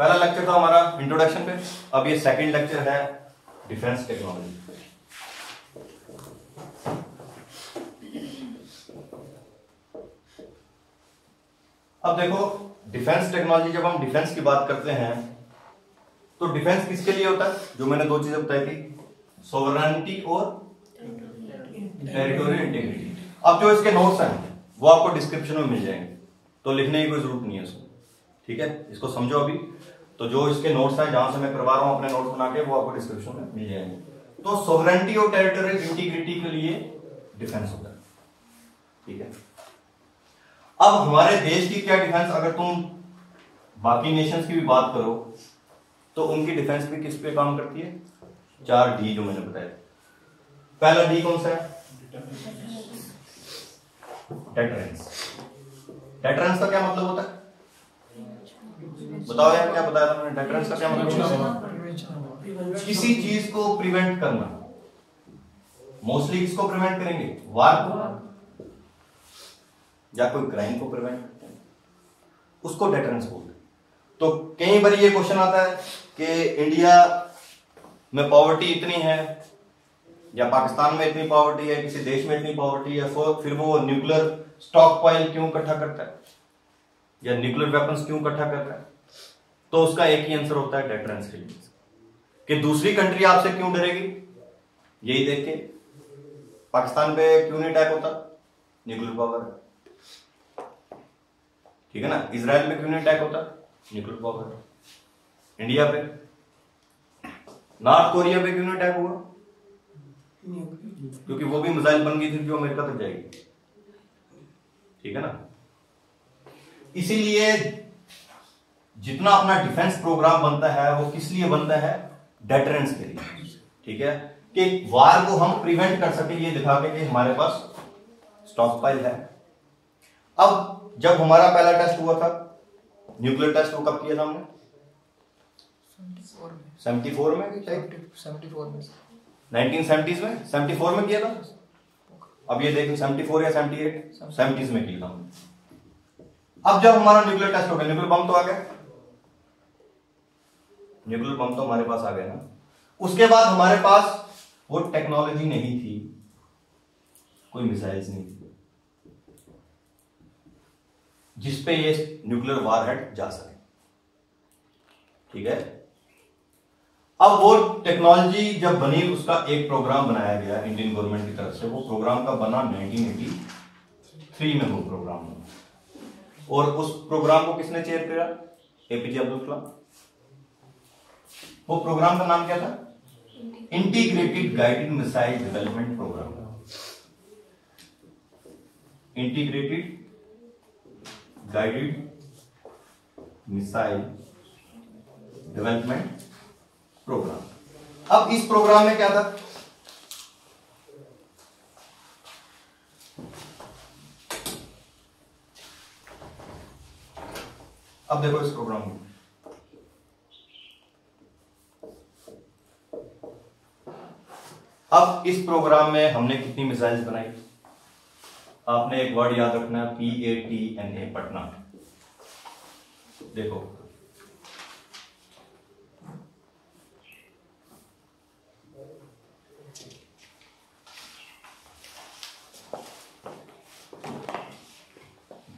पहला लेक्चर था हमारा इंट्रोडक्शन पे, अब ये सेकंड लेक्चर है डिफेंस टेक्नोलॉजी। अब देखो डिफेंस टेक्नोलॉजी, जब हम डिफेंस की बात करते हैं तो डिफेंस किसके लिए होता है? जो मैंने दो चीजें बताई थी, सोवरेनिटी और टेरिटोरियल इंटीग्रिटी। अब जो इसके नोट्स हैं वो आपको डिस्क्रिप्शन में मिल जाएंगे, तो लिखने की कोई जरूरत नहीं है उसमें, ठीक है? इसको समझो अभी। तो जो इसके नोट्स हैं, जहां से मैं करवा रहा हूं अपने नोट्स बना के, वो आपको डिस्क्रिप्शन में मिल जाएंगे। तो सोवरेनिटी और टेरिटोरियल इंटीग्रिटी के लिए डिफेंस होता है, ठीक है? अब हमारे देश की क्या डिफेंस, अगर तुम बाकी नेशंस की भी बात करो तो उनकी डिफेंस भी किस पे काम करती है? 4 डी जो मैंने बताया। पहला डी कौन सा है? डेटरेंस। डेटरेंस का क्या मतलब होता है? बताओ यार, क्या बताया था मैंने? डेटरेंस का क्या मतलब होता है? किसी चीज को प्रिवेंट करना। मोस्टली किसको प्रिवेंट करेंगे? वार को, या कोई क्राइम को प्रिवेंट करते हैं, उसको डेटरेंस बोलते हैं। तो कई बार ये क्वेश्चन आता है कि इंडिया में पॉवर्टी इतनी है, या पाकिस्तान में इतनी पॉवर्टी है, किसी देश में इतनी पॉवर्टी है, फिर वो न्यूक्लियर स्टॉक पाइल क्यों इकट्ठा करता है, या न्यूक्लियर वेपन्स क्यों इकट्ठा करता है? तो उसका एक ही आंसर होता है डेटरेंस के लिए, कि दूसरी कंट्री आपसे क्यों डरेगी, यही देख के। पाकिस्तान पे क्यों नहीं अटैक होता? न्यूक्लियर पावर है, ठीक है ना? इजराइल में क्यों नहीं अटैक होता? न्यूक्लियर पावर है। इंडिया पे, नॉर्थ कोरिया पे क्यों नहीं अटैक हुआ? क्योंकि वो भी मिसाइल बन गई थी जो अमेरिका तक जाएगी, ठीक है ना? इसीलिए जितना अपना डिफेंस प्रोग्राम बनता है वो किस लिए बनता है? डेटरेंस के लिए, ठीक है? कि वार को हम प्रिवेंट कर सके, ये दिखा के कि हमारे पास स्टॉक पाइल है। अब जब हमारा पहला टेस्ट हुआ था, न्यूक्लियर टेस्ट, वो कब किया था हमने? 74 में, 1970s में, 74 में किया था। अब ये देखो 74 या 78, 70s में किया था हमने। अब जब हमारा न्यूक्लियर टेस्ट हो गया, न्यूक्लियर बम तो आ गया, न्यूक्लियर बम तो हमारे पास आ गया ना। उसके बाद हमारे पास वो टेक्नोलॉजी नहीं थी, कोई मिसाइल्स नहीं थी जिसपे ये न्यूक्लियर वारहेड जा सके, ठीक है? अब वो टेक्नोलॉजी जब बनी, उसका एक प्रोग्राम बनाया गया इंडियन गवर्नमेंट की तरफ से। वो प्रोग्राम का बना 1983 में वो प्रोग्राम बना, और उस प्रोग्राम को किसने चेयर किया? एपीजे अब्दुल कलाम। वो प्रोग्राम का नाम क्या था? Integrated guided missile development programme. Integrated guided missile development programme. अब इस प्रोग्राम में क्या था? अब देखो इस प्रोग्राम में, अब इस प्रोग्राम में हमने कितनी मिसाइल्स बनाई? आपने एक वर्ड याद रखना है, PATNA, पटना। देखो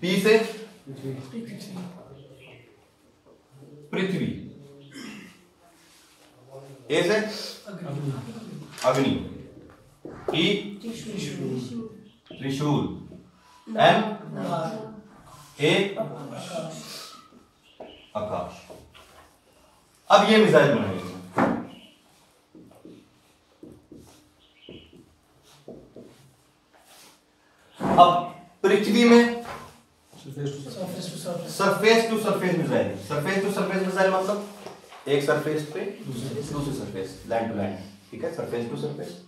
P से पृथ्वी, A से अग्नि, T त्रिशूल, M A आकाश। अब ये मिसाइल बनाएंगे। अब पृथ्वी में surface to surface missile. Surface to surface missile मतलब एक सरफेस पे दूसरी सरफेस, लैंड टू लैंड, ठीक है? Surface to surface.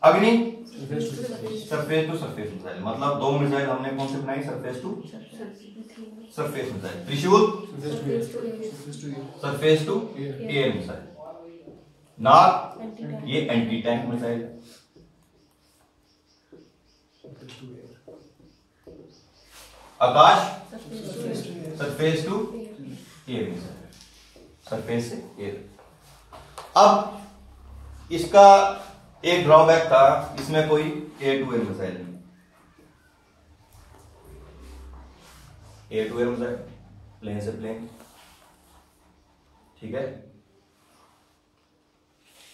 Agni surface to surface missile, मतलब 2 मिसाइल हमने कौन से बनाई? Surface to surface missile. Trishul surface to air missile. Nag ये anti tank missile. Akash surface to air missile, surface से एयर। अब इसका एक ड्रॉबैक था, इसमें कोई एयर टू एयर मिसाइल नहीं, air to air missile, plane से प्लेन, ठीक है,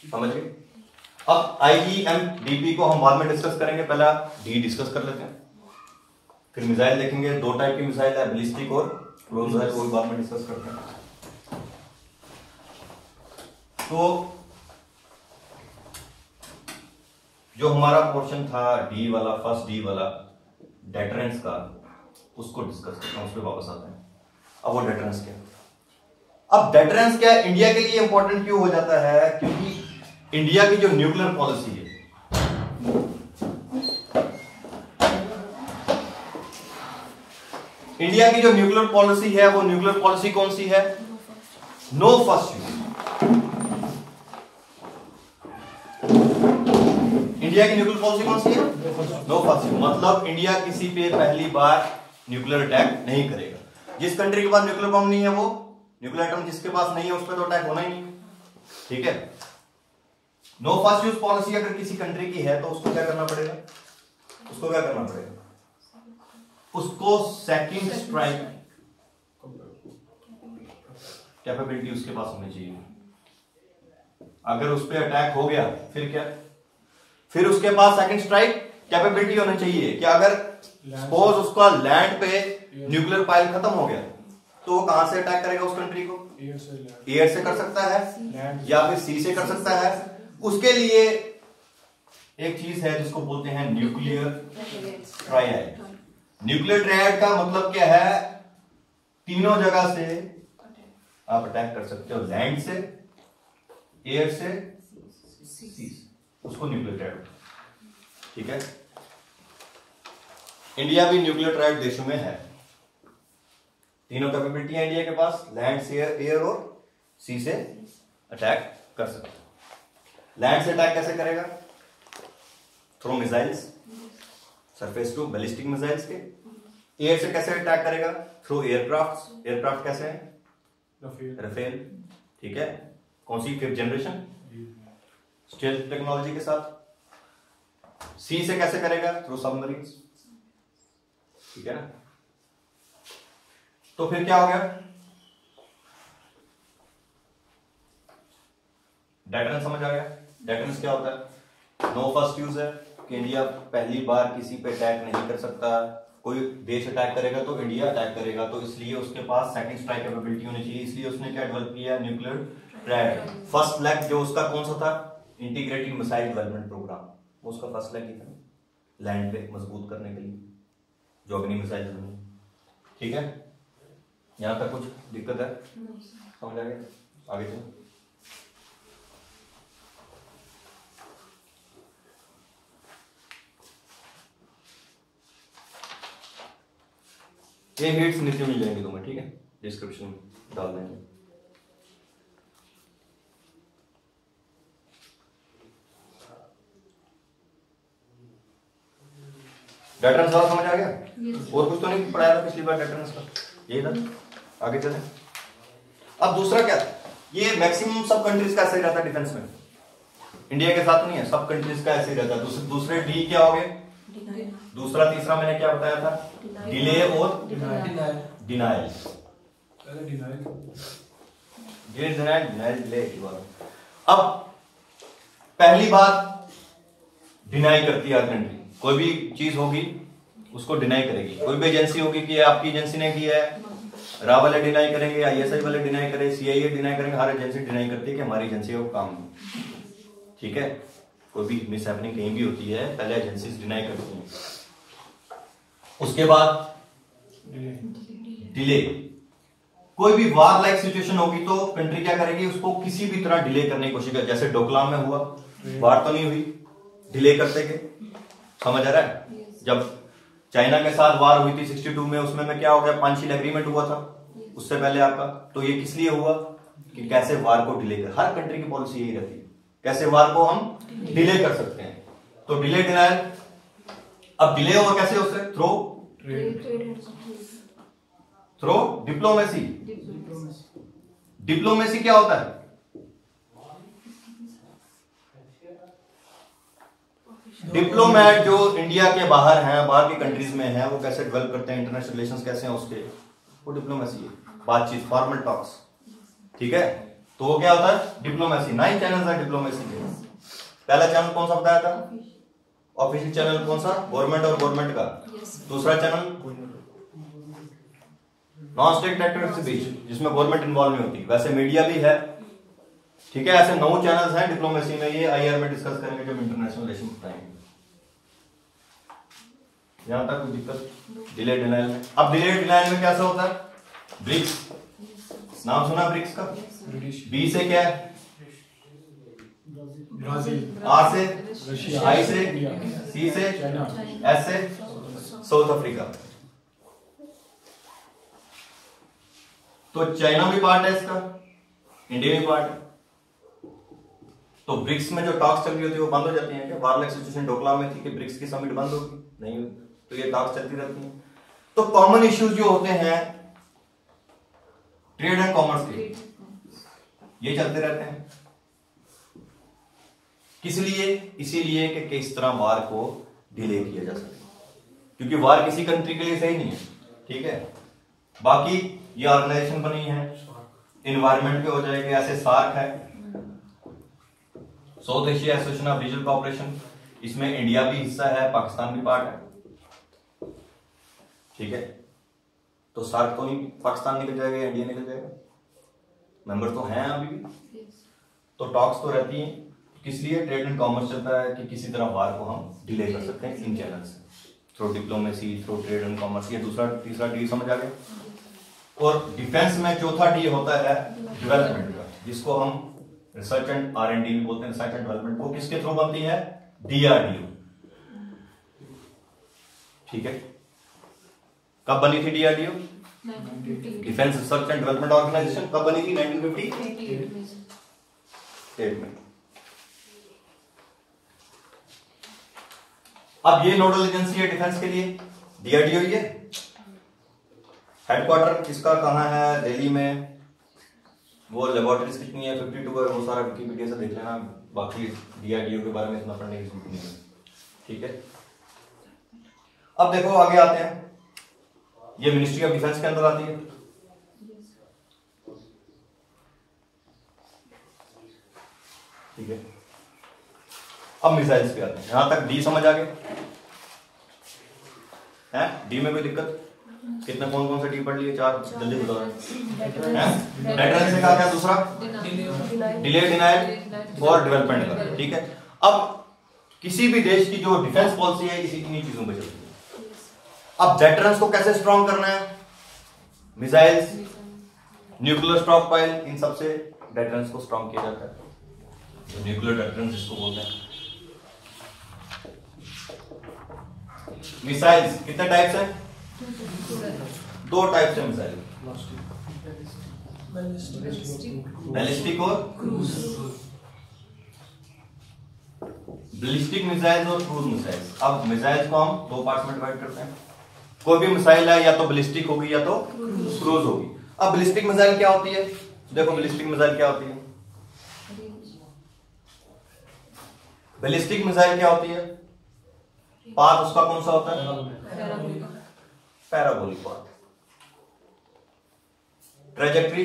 समझ गए। अब IGMDP को हम बाद में डिस्कस करेंगे, पहला डी डिस्कस कर लेते हैं, फिर मिसाइल देखेंगे। दो टाइप की मिसाइल है, बैलिस्टिक और क्रूज मिसाइल, वो बाद में डिस्कस करते हैं। तो जो हमारा पोर्शन था डी वाला, फर्स्ट डी वाला डेटरेंस का, उसको डिस्कस करते हैं, उस पर वापस आते हैं। अब वो डेटरेंस क्या, अब डेटरेंस क्या इंडिया के लिए इंपॉर्टेंट क्यों हो जाता है, क्योंकि इंडिया की जो न्यूक्लियर पॉलिसी है, इंडिया की जो न्यूक्लियर पॉलिसी है, वो न्यूक्लियर पॉलिसी कौन सी है, नो फर्स्ट यूज। इंडिया की न्यूक्लियर पॉलिसी कौन सी है, नो फर्स्ट यूज, मतलब इंडिया किसी पे पहली बार न्यूक्लियर अटैक नहीं करेगा। जिस कंट्री के पास न्यूक्लियर बम नहीं है, वो न्यूक्लियर एटम जिसके पास नहीं है, उस पर तो अटैक होना ही नहीं, ठीक है। नो फर्स्ट यूज पॉलिसी अगर किसी कंट्री की है तो उसको क्या करना पड़ेगा, उसको क्या करना पड़ेगा, उसको सेकंड स्ट्राइक कैपेबिलिटी उसके पास होनी चाहिए। अगर उस पर अटैक हो गया फिर क्या, फिर उसके पास सेकंड स्ट्राइक कैपेबिलिटी होनी चाहिए कि अगर सपोज उसका लैंड पे न्यूक्लियर पाइल खत्म हो गया तो वो कहां से अटैक करेगा उस कंट्री को, एयर से कर सकता है या फिर सी से कर सकता है। उसके लिए एक चीज है जिसको बोलते हैं न्यूक्लियर ट्रायड। न्यूक्लियर ट्रायड का मतलब क्या है, तीनों जगह से आप अटैक कर सकते हो, लैंड से, एयर से, सी से, उसको न्यूक्लियर ट्रायड, ठीक है। इंडिया भी न्यूक्लियर ट्रायड देशों में है, तीनों कैपेबिलिटी है इंडिया के पास, लैंड से, एयर और सी से अटैक कर सकते हैं। लैंड से अटैक कैसे करेगा, through missiles, surface to ballistic missiles के। एयर से कैसे अटैक करेगा, थ्रू एयरक्राफ्ट। एयरक्राफ्ट कैसे हैं, राफेल, ठीक है, कौन सी, 5th जनरेशन स्टेल्थ टेक्नोलॉजी के साथ। सी से कैसे करेगा, थ्रू सबमरीन्स, ठीक है ना। तो फिर क्या हो गया, डेटरेंस समझ आ गया। डेटरेंस क्या होता है, नो फर्स्ट यूज है कि इंडिया पहली बार किसी पे अटैक नहीं कर सकता, कोई देश अटैक करेगा तो इंडिया अटैक करेगा, तो इसलिए उसके पास सेकंड स्ट्राइक कैपेबिलिटी होनी चाहिए, इसलिए उसने क्या डेवलप किया, न्यूक्लियर ट्रायड। फर्स्ट लेग जो उसका कौन सा था, इंटीग्रेटेड मिसाइल डेवलपमेंट प्रोग्राम, वो उसका फर्स्ट लेग ही था, लैंड पे मजबूत करने के लिए जो अग्नि मिसाइल बनी, ठीक है। यहां तक कुछ दिक्कत है, समझ आ गया, आगे चलो। ये हिट्स नीचे मिल जाएंगे तुम्हें, ठीक है, डिस्क्रिप्शन में डाल देंगे। डेटरेंस वाला समझ आ गया, और कुछ तो नहीं पढ़ाया था पिछली बार डेटरेंस का, यही था। आगे चले। अब दूसरा क्या, ये मैक्सिमम सब कंट्रीज का ऐसे ही रहता है डिफेंस में, इंडिया के साथ नहीं है, सब कंट्रीज का ऐसे ही रहता है। दूसरे डी क्या हो गए, दूसरा तीसरा मैंने क्या बताया था, डिले और डिनाइल। अब पहली बात डिनाई करती है हर कंट्री, कोई भी चीज होगी उसको डिनाई करेगी। कोई भी एजेंसी होगी कि आपकी एजेंसी ने किया है, रा वाले डिनाई करेंगे, ISI वाले डिनाई करेंगे, CIA डिनाई करेंगे, हर एजेंसी डिनाई करती है कि हमारी एजेंसी का काम, ठीक है। कोई भी मिस हैपनिंग कहीं भी होती है, पहले एजेंसीज डिनाई करती हैं, उसके बाद डिले। कोई भी वार लाइक सिचुएशन होगी तो कंट्री क्या करेगी, उसको किसी भी तरह डिले करने की कोशिश करेगी। जैसे डोकलाम में हुआ, वार तो नहीं हुई, डिले करते गए, समझ आ रहा है। जब चाइना के साथ वार हुई थी 62 में, उसमें क्या हो गया, पांचशील एग्रीमेंट हुआ था उससे पहले आपका, तो ये किस लिए हुआ कि कैसे वार को डिले कर, हर कंट्री की पॉलिसी यही रहती है, कैसे वार को हम डिले कर सकते हैं। तो डिले डिनायल, अब डिले हुआ कैसे, उससे थ्रू डिप्लोमेसी, डिप्लोमेसी क्या होता है? डिप्लोमेट जो इंडिया के बाहर हैं, बाहर की कंट्रीज में हैं, वो कैसे डेवलप करते हैं, इंटरनेशनल रिलेशंस कैसे हैं उसके, वो डिप्लोमेसी है, बातचीत, फॉर्मल टॉक्स। ठीक है, तो वो क्या होता है? डिप्लोमेसी। 9 चैनल्स हैं डिप्लोमेसी के। पहला चैनल कौन सा बताया था? ऑफिशियल चैनल कौन सा? गवर्नमेंट और गवर्नमेंट का। दूसरा चैनल नॉन स्टेट एक्टर्स के बीच, जिसमें गवर्नमेंट इन्वॉल्व नहीं होती, वैसे मीडिया भी है। ठीक है, ऐसे 9 चैनल्स हैं डिप्लोमेसी में। ये आईआर में डिस्कस करेंगे जब इंटरनेशनल रिलेशन बताएंगे। यहां तक कोई दिक्कत? डिले डिनायल में, अब डिले डिनायल में कैसा होता है? ब्रिक्स, नाम सुना ब्रिक्स का? बी से क्या है? ब्राजील, आर से रशिया, आई से, सी से चाइना, एस से साउथ अफ्रीका। तो चाइना भी पार्ट है इसका, इंडिया भी पार्ट है। तो ब्रिक्स में जो टॉक्स चल रही होती है वो बंद हो जाती है क्या? वार्लिक सिचुएशन डोकलाम में थी कि ब्रिक्स की समिट बंद होगी? नहीं होगी। तो ये टॉक्स चलती रहती हैं। तो कॉमन इश्यूज जो होते हैं ट्रेड एंड कॉमर्स के, ये चलते रहते हैं। किस लिए? इसीलिए कि किस तरह वार को डिले किया जा सके, क्योंकि वार किसी कंट्री के लिए सही नहीं है। ठीक है, बाकी ये ऑर्गेनाइजेशन बनी है, इन्वायरमेंट पे हो जाएगी, ऐसे सार्क है, south Asia association of regional cooperation, इसमें इंडिया भी हिस्सा है, पाकिस्तान भी पार्ट है। ठीक है, तो सार्क तो नहीं पाकिस्तान निकल जाएगा या इंडिया निकल जाएगा, मेंबर तो हैं अभी भी। तो टॉक्स तो रहती हैं। किस लिए? ट्रेड एंड कॉमर्स चलता है कि किसी तरह वार को हम डिले कर सकते हैं इन चैनल से, through diplomacy, through trade and commerce. ये दूसरा तीसरा डी समझ आ गया। और डिफेंस में चौथा डी होता है डेवलपमेंट का, जिसको हम रिसर्च एंड R&D भी बोलते हैं, रिसर्च एंड डेवलपमेंट। वो किसके थ्रू बनती है? DRDO। ठीक है, कब बनी थी DRDO? Defence research and development organisation. कब बनी थी? 1958 में। अब ये नोडल एजेंसी है डिफेंस के लिए, DRDO। ये हेडक्वार्टर इसका कहां है? दिल्ली में। वो लेबोरेटरीज कितनी है? 52 है। वो सारा विकिपीडिया से देख लेना, बाकी DRDO के बारे में इतना पढ़ने की जरूरत नहीं है। ठीक है, अब देखो आगे आते हैं। ये मिनिस्ट्री ऑफ डिफेंस के अंदर आती है। ठीक है, अब मिसाइल्स पे आते हैं। यहां तक डी समझ आ गए हैं? डी में कोई दिक्कत? कितने कौन कौन से डी पढ़ लिए? 4 जल्दी बताओ। डेटरेंस से कहा क्या? दूसरा डिले डिनायल और डेवलपमेंट का। ठीक है, अब किसी भी देश की जो डिफेंस पॉलिसी है इसी इन्हीं चीजों पे चलती है। अब डेटरेंस को कैसे स्ट्रॉन्ग करना है? मिसाइल्स, न्यूक्लियर स्टॉक पाइल, इन सबसे डेटरेंस को स्ट्रॉन्ग किया जाता है। तो न्यूक्लियर डेटरेंस इसको बोलते हैं। मिसाइल्स कितने टाइप्स हैं? 2 टाइप्स है मिसाइल, बैलिस्टिक और क्रूज। बैलिस्टिक मिसाइल्स और क्रूज मिसाइल्स। अब मिसाइल्स को हम 2 पार्ट्स में डिवाइड करते हैं। कोई भी मिसाइल है या तो बैलिस्टिक होगी या तो क्रूज होगी। अब बैलिस्टिक मिसाइल क्या होती है? देखो बैलिस्टिक मिसाइल क्या होती है? बैलिस्टिक मिसाइल क्या होती है? पाथ उसका कौन सा होता है? Parabolic path. Trajectory,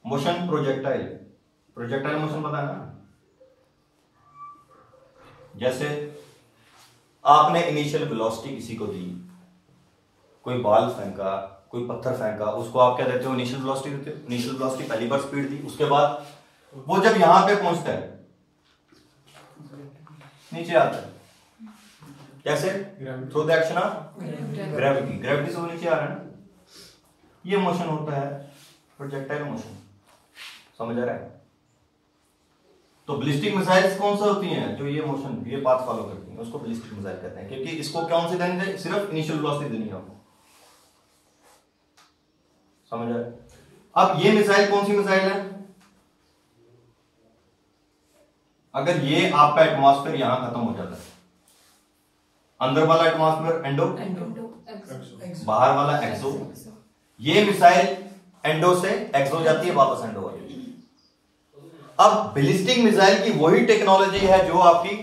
motion, projectile. Projectile motion पता है ना? जैसे आपने इनिशियल वेलोसिटी किसी को दी, कोई बॉल फेंका, कोई पत्थर फेंका, उसको आप क्या देते हो? इनिशियल वेलोसिटी देते हो। इनिशियल वेलोसिटी पहली बार स्पीड दी, उसके बाद वो जब यहां पे पहुंचता है नीचे आता है, कैसे? Through the action of gravity. Gravity से वो नीचे आ रहा है ना, ये मोशन होता है प्रोजेक्टाइल मोशन। समझ आ रहा है? तो बैलिस्टिक मिसाइल्स कौन सी होती हैं? जो ये मोशन, ये पाथ फॉलो करती हैं, उसको बैलिस्टिक मिसाइल कहते हैं, क्योंकि इसको कौन सी देनी है? सिर्फ इनिशियल वेलोसिटी देनी है आपको। समझ आ रहा है? अब ये मिसाइल कौन सी मिसाइल है? अगर ये आपका एटमॉस्फेयर यहां खत्म हो जाता है, अंदर वाला एटमॉस्फेयर एंडो, बाहर वाला एक्सो, ये मिसाइल एंडो से एक्सो जाती है, वापस एंडो आती है। अब बैलिस्टिक मिसाइल की वही टेक्नोलॉजी है जो आपकी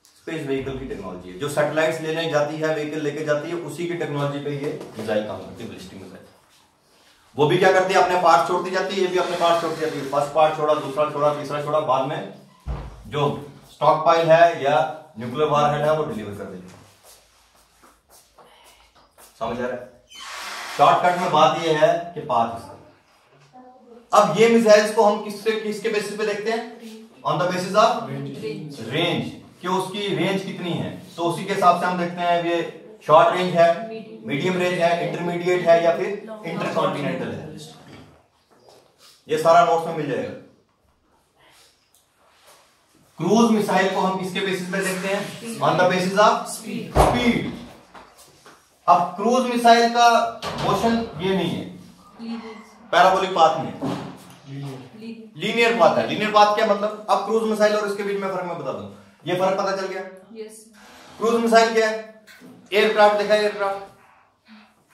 स्पेस व्हीकल की टेक्नोलॉजी है, जो सैटेलाइट्स लेने जाती है, व्हीकल लेके जाती है, उसी की टेक्नोलॉजी पे ये मिसाइल काम करती है, बैलिस्टिक मिसाइल। वो भी क्या करती है, अपने पार्ट छोड़ती जाती है, ये भी अपने पार्ट छोड़ती जाती है। फर्स्ट पार्ट छोड़ा, दूसरा छोड़ा, तीसरा छोड़ा, बाद में जो स्टॉक पाइल है या न्यूक्लियर वारहेड है वो डिलीवर कर देती है। समझ आ रहा है? शॉर्टकट में बात ये है कि पाथ इसका। अब ये मिसाइल्स को हम किसके बेसिस पे देखते हैं? On the basis of range, कि उसकी रेंज कितनी है। तो उसी के हिसाब से हम देखते हैं ये शॉर्ट रेंज है, मीडियम रेंज है, इंटरमीडिएट है या फिर इंटरकॉन्टिनेंटल है। ये सारा नोट्स में मिल जाएगा। क्रूज मिसाइल को हम किसके बेसिस पे देखते हैं? On the basis of speed. अब क्रूज मिसाइल का मोशन ये नहीं है, पैराबोलिक पाथ नहीं है, लीनियर पाथ है। लीनियर पाथ क्या मतलब? अब क्रूज मिसाइल और इसके बीच में फर्क मैं बता दूं। ये फर्क पता चल गया? क्रूज मिसाइल क्या है? एयरक्राफ्ट देखा है?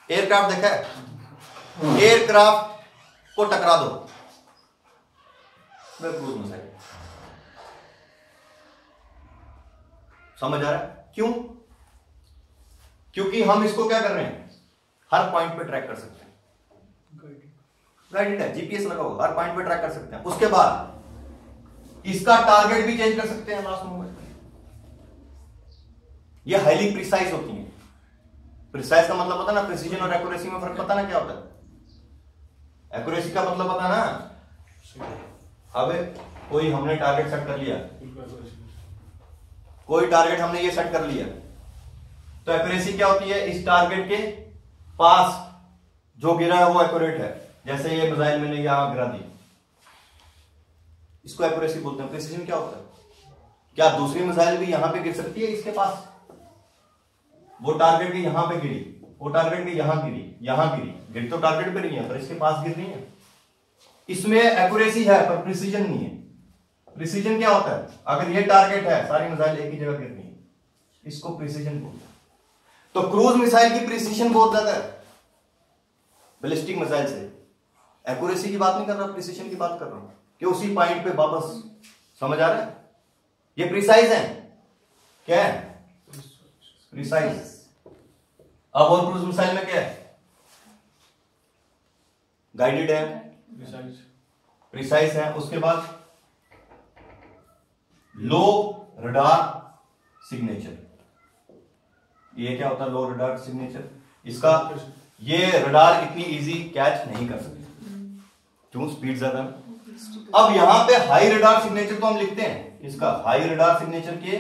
एयरक्राफ्ट देखा है? एयरक्राफ्ट को टकरा दो, वह क्रूज मिसाइल। समझ आ रहा है? क्यों? क्योंकि हम इसको क्या कर रहे हैं, हर पॉइंट पे ट्रैक कर सकते हैं। गाइडेड है, जीपीएस लगा होगा, हर पॉइंट पे ट्रैक कर सकते हैं। उसके बाद इसका टारगेट भी चेंज कर सकते हैं लास्ट मोमेंट। ये हाईली प्रिसाइज होती है। प्रिसाइज का मतलब पता ना, प्रिसीजन और एक्यूरेसी में फर्क पता ना क्या होता है? एक्यूरेसी का मतलब पता ना, अब कोई हमने टारगेट सेट कर लिया, कोई टारगेट हमने ये सेट कर लिया, तो एक्यूरेसी क्या होती है? इस टारगेट के पास जो गिरा है वो एक्यूरेट है। जैसे ये मिसाइल मैंने यहां गिरा दी, इसको एक्यूरेसी बोलते हैं। प्रिसीजन क्या होता है? क्या दूसरी मिसाइल भी यहां पे गिर सकती है इसके पास? वो टारगेट के यहां पे गिरी, वो टारगेट के यहां गिरी, यहां गिरी तो टारगेट पे नहीं है, पर इसके पास गिर रही है। इसमें एक्यूरेसी है पर प्रिसीजन नहीं है। प्रिसीजन क्या होता है? अगर ये टारगेट है, सारी मिसाइल एक ही जगह गिरनी है, इसको प्रिसीजन बोलते हैं। तो क्रूज मिसाइल की प्रिसीजन बहुत ज्यादा है बैलिस्टिक मिसाइल से। एक्यूरेसी की बात नहीं कर रहा, प्रिसीजन की बात कर रहा हूं कि उसी पॉइंट पे वापस। समझ आ रहा है? ये प्रिसाइज है। क्या है? प्रिसाइज। अब और क्रूज मिसाइल में क्या है? गाइडेड है, प्रिसाइज है। उसके बाद लो रडार सिग्नेचर। ये क्या होता है लो रडार सिग्नेचर? इसका ये रडार इतनी इजी कैच नहीं कर सकते, क्यों? स्पीड ज्यादा। अब यहां पे हाई रडार सिग्नेचर तो हम लिखते हैं, इसका हाई रडार सिग्नेचर के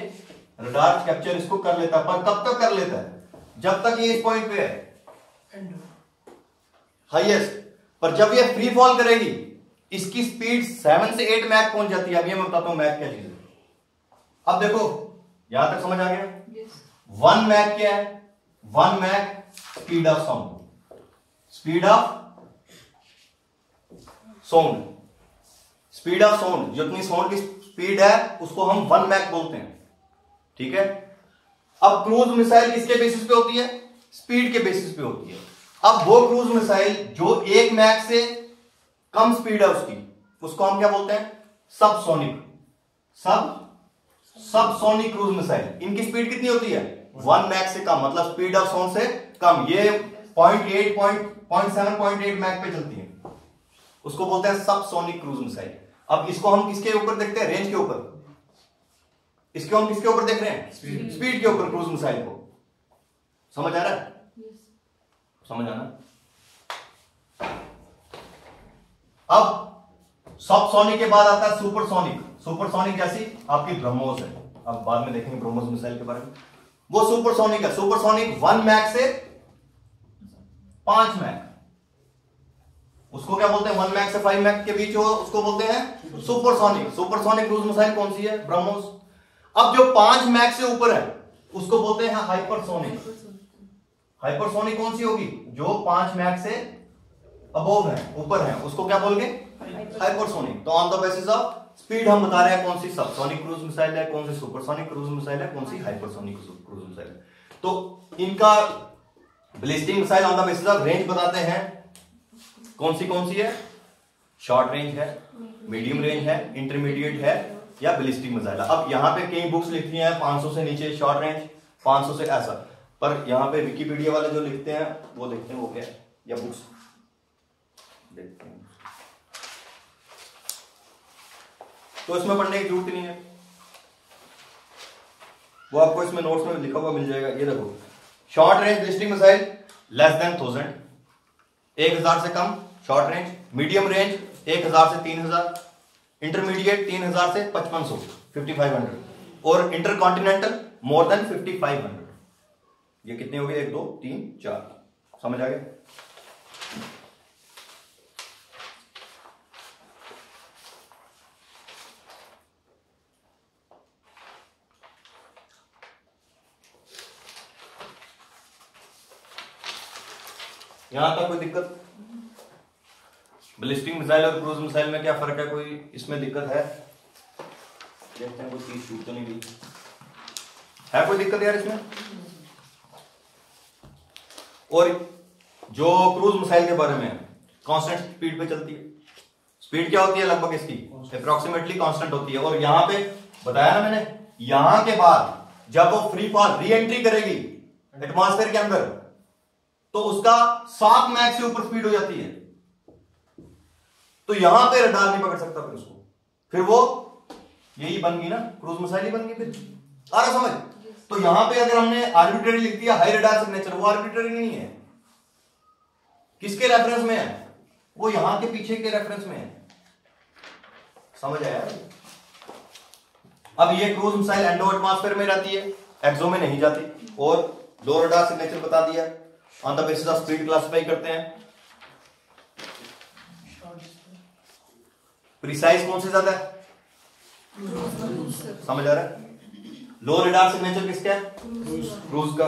रडार कैप्चर इसको कर लेता है, पर कब तक कर लेता है? जब तक ये इस पॉइंट पे है हाईएस्ट। पर जब ये फ्री फॉल करेगी, इसकी स्पीड 7 से 8 मैक पहुंच जाती है। अब ये मैं बताता हूं मैक क्या चीज है। अब देखो यहां तक समझ आ गया? 1 मैक क्या है? 1 Mach speed of sound, speed of sound, speed of sound. जितनी साउंड की स्पीड है उसको हम 1 मैक बोलते हैं। ठीक है? अब क्रूज मिसाइल किसके बेसिस पे होती है? स्पीड के बेसिस पे होती है। अब वो क्रूज मिसाइल जो 1 मैक से कम स्पीड है उसकी, उसको हम क्या बोलते हैं? सबसोनिक। Subsonic cruise missile. इनकी स्पीड कितनी होती है? 1 मैक से कम, मतलब स्पीड ऑफ साउंड से कम। ये 0.7 0.8 मैक पे चलती है, उसको बोलते हैं सबसोनिक क्रूज मिसाइल। अब इसको हम किसके ऊपर देखते हैं? रेंज के ऊपर। इसको हम किसके ऊपर देख रहे हैं? स्पीड के ऊपर क्रूज मिसाइल को। समझ आ रहा है? समझ आना। अब सबसोनिक के बाद आता है सुपरसोनिक। सुपरसोनिक जैसी आपकी ब्रह्मोस है, अब बाद में देखेंगे ब्रह्मोस मिसाइल के बारे में। वो सुपरसोनिक है। सुपरसोनिक 1 मैक से 5 मैक, उसको क्या बोलते हैं? 1 मैक से 5 मैक के बीच हो, उसको बोलते हैं सुपरसोनिक। सुपरसोनिक क्रूज मिसाइल कौन सी है? ब्रह्मोस। अब जो 5 मैक से ऊपर है उसको बोलते हैं हाइपरसोनिक। हाइपरसोनिक कौन सी होगी? जो 5 मैक से अबोव है, ऊपर है, उसको क्या बोलेंगे? हाइपरसोनिक। तो on the basis of speed हम बता रहे हैं कौन सी सबसोनिक क्रूज मिसाइल है, कौन सी सुपरसोनिक क्रूज मिसाइल है, कौन सी हाइपरसोनिक क्रूज मिसाइल है। तो इनका ballistic missile on the basis of range बताते हैं कौन सी है? शॉर्ट रेंज है, मीडियम रेंज है, इंटरमीडिएट है या बैलिस्टिक मिसाइल। अब यहाँ पे कई बुक्स लिखती हैं 500 से नीचे शॉर्ट रेंज, 500 से ऐसा, पर यहाँ पे विकिपीडिया वाले जो लिखते हैं वो देखते हैं वो क्या है, या बुक्स देखते हैं, तो इसमें पढ़ने की जरूरत नहीं है, वो आपको इसमें नोट्स में लिखा हुआ मिल जाएगा। ये देखो, short range ballistic missile less than 1000, 1000 से कम शॉर्ट रेंज, मीडियम रेंज 1000 से 3000, इंटरमीडिएट 3000 से 5500 5500, और इंटरकॉन्टिनेंटल मोर देन 5500। ये कितने हो गए? 1 2 3 4, समझ आ गए? यहां तक कोई दिक्कत? बैलिस्टिक मिसाइल और क्रूज मिसाइल में क्या फर्क है? कोई इसमें दिक्कत है? देखते हैं, कोई चीज छूट तो नहीं गई है? कोई दिक्कत यार इसमें? और जो क्रूज मिसाइल के बारे में कांस्टेंट स्पीड पे चलती है, स्पीड क्या होती है लगभग इसकी? अप्रोक्सीमेटली कांस्टेंट होती है। और यहां पे बताया ना मैंने, यहां के बाद जब वो फ्री फॉल री एंट्री करेगी एटमॉस्फेयर के अंदर, तो उसका 7 मैक से ऊपर स्पीड हो जाती है, तो यहां पे रडार नहीं पकड़ सकता फिर उसको, फिर वो यही बन गई ना, क्रूज मिसाइल ही बन गई। फिर आ रहा समझ? तो यहां पे अगर हमने आर्बिट्रेरी लिख दिया हाई रडार सिग्नेचर, वो आर्बिट्रेरी नहीं है, किसके रेफरेंस में है? वो यहां के पीछे के रेफरेंस में है। समझ आया? अब ये क्रूज मिसाइल एंडो एटमॉस्फेयर में रहती है, एक्सो में नहीं जाती, और लो रडार सिग्नेचर बता दिया, on the basis of speed classify करते हैं। प्रिसाइज कौन से ज्यादा है? समझ आ रहा है? लो रडार सिग्नेचर किसका है? क्रूज का।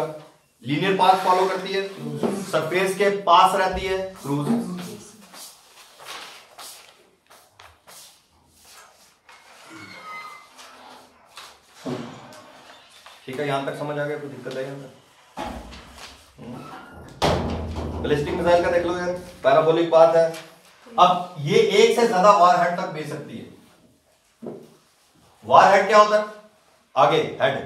लीनियर पाथ फॉलो करती है, सरफेस के पास रहती है क्रूज। ठीक है, यहां तक समझ आ गया? कोई दिक्कत है यहां तक? बैलिस्टिक मिसाइल का देख लो यार, पैराबोलिक पाथ है। अब ये एक से ज्यादा वारहेड तक भेज सकती है। वारहेड क्या होता है? आगे हेड,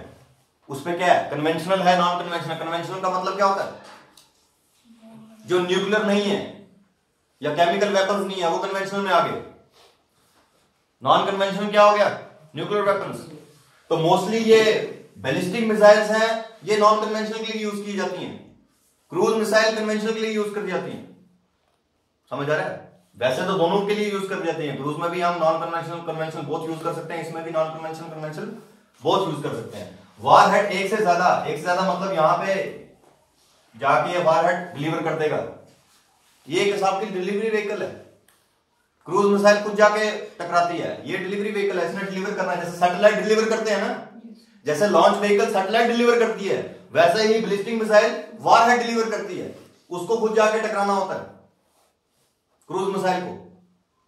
उसमें क्या है? कन्वेंशनल है, नॉन कन्वेंशनल। कन्वेंशनल का मतलब क्या होता है? जो न्यूक्लियर नहीं है या केमिकल वेपन्स नहीं है, वो कन्वेंशनल में आ गए। नॉन कन्वेंशनल क्या हो गया? Nuclear weapons. तो मोस्टली ये बैलिस्टिक मिसाइल्स हैं, ये नॉन कन्वेंशनल के लिए यूज की जाती हैं। क्रूज मिसाइल कन्वेंशनल के लिए यूज कर जाती हैं। समझ आ रहा है? वैसे तो दोनों के लिए यूज कर जाते हैं, क्रूज में भी हम non conventional conventional both use कर सकते हैं, इसमें भी non conventional conventional both use कर सकते हैं। वारहेड एक से ज्यादा मतलब यहां पे जाके ये वारहेड डिलीवर कर देगा। ये एक हिसाब की डिलीवरी व्हीकल है। क्रूज मिसाइल खुद जाके टकराती है, ये डिलीवरी व्हीकल है, इसने डिलीवर करना है। जैसे सैटेलाइट डिलीवर करते हैं ना, जैसे लॉन्च व्हीकल सैटेलाइट डिलीवर करती है, वैसे ही बैलिस्टिक मिसाइल वारहेड डिलीवर करती है, उसको खुद जाके टकराना होता है क्रूज मिसाइल को।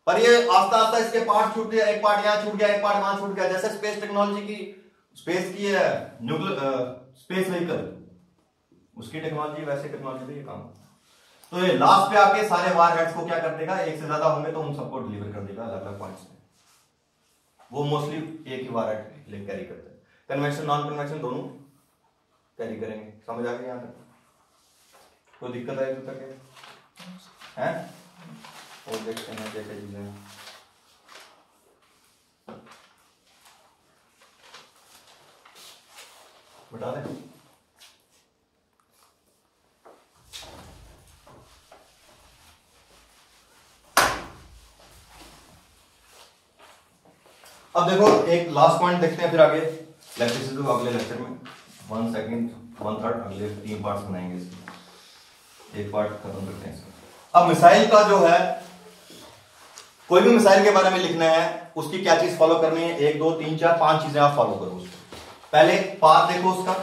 पर ये आस्ता आस्ता इसके पार्ट छूट गया, एक पार्ट यहां छूट गया, एक पार्ट वहां छूट गया। जैसे स्पेस टेक्नोलॉजी की, स्पेस की है स्पेस व्हीकल, उसकी टेक्नोलॉजी, वैसे टेक्नोलॉजी पे ये काम। तो ये लास्ट पे आके सारे वारहेड्स को क्या कर देगा? एक से ज्यादा होंगे तो उन सबको डिलीवर कर देगा अलग अलग पॉइंट्स में। वो मोस्टली एक ही वारहेड ले कैरी करते हैं। कन्वेंशन नॉन कन्वेंशन दोनों कैरी करेंगे। समझ आ गया यहां तक? कोई दिक्कत है अभी तक है? और देखते हैं क्या क्या चीजें हैं। बता दें। अब देखो एक लास्ट पॉइंट देखते हैं, फिर आगे लेक्चर से तो अगले लेक्चर में 1 सेकंड 1/3 अगले 3 पार्ट्स बनाएंगे इसके। एक पार्ट खत्म करते हैं इसका। अब मिसाइल का जो है, कोई भी मिसाइल के बारे में लिखना है, उसकी क्या चीज फॉलो करनी है? 1 2 3 4 5 चीजें आप फॉलो करो उसको। पहले पाथ देखो उसका,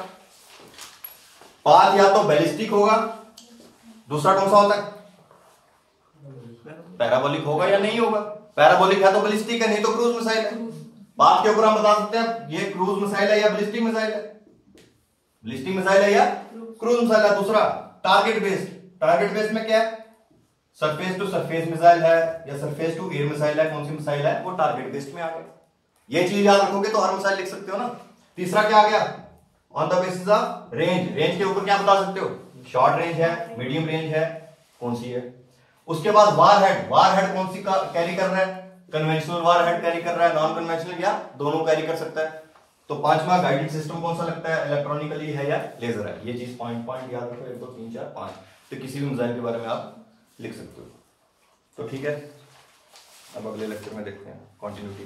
पाथ या तो बैलिस्टिक होगा, दूसरा कौन सा होता है? पैराबोलिक होगा या नहीं होगा? पैराबोलिक है तो बैलिस्टिक है, नहीं तो क्रूज मिसाइल है। पाथ के ऊपर हम बता सकते हैं ये क्रूज मिसाइल है या बैलिस्टिक मिसाइल है, बैलिस्टिक मिसाइल है या क्रूज मिसाइल है। दूसरा टारगेट बेस्ड, टारगेट बेस्ड में क्या है? सरफेस टू सरफेस मिसाइल है या सरफेस टू एयर मिसाइल है, कौन सी मिसाइल है, वो टारगेट बेस्ड में आ गया। ये चीज याद रखोगे तो हर मिसाइल लिख सकते हो ना। तीसरा क्या आ गया, on the basis of range, range के ऊपर क्या बता सकते हो, शॉर्ट रेंज है, मीडियम रेंज है, कौन सी है। उसके बाद वार हेड, वार हेड कौन सी कैरी कर रहा है, कन्वेंशनल वार हेड कैरी कर रहा है, नॉन कन्वेंशनल, या दोनों कैरी कर सकता है। तो पांचवा गाइडेड सिस्टम कौन सा लगता है, इलेक्ट्रॉनिकली है या लेजर है। ये चीज पॉइंट पॉइंट याद रखो, 1 2 3 4 5, तो किसी भी मिसाइल के बारे में आप लिख सकते हो। तो ठीक है, अब अगले लेक्चर में देखते हैं कंटिन्यूटी।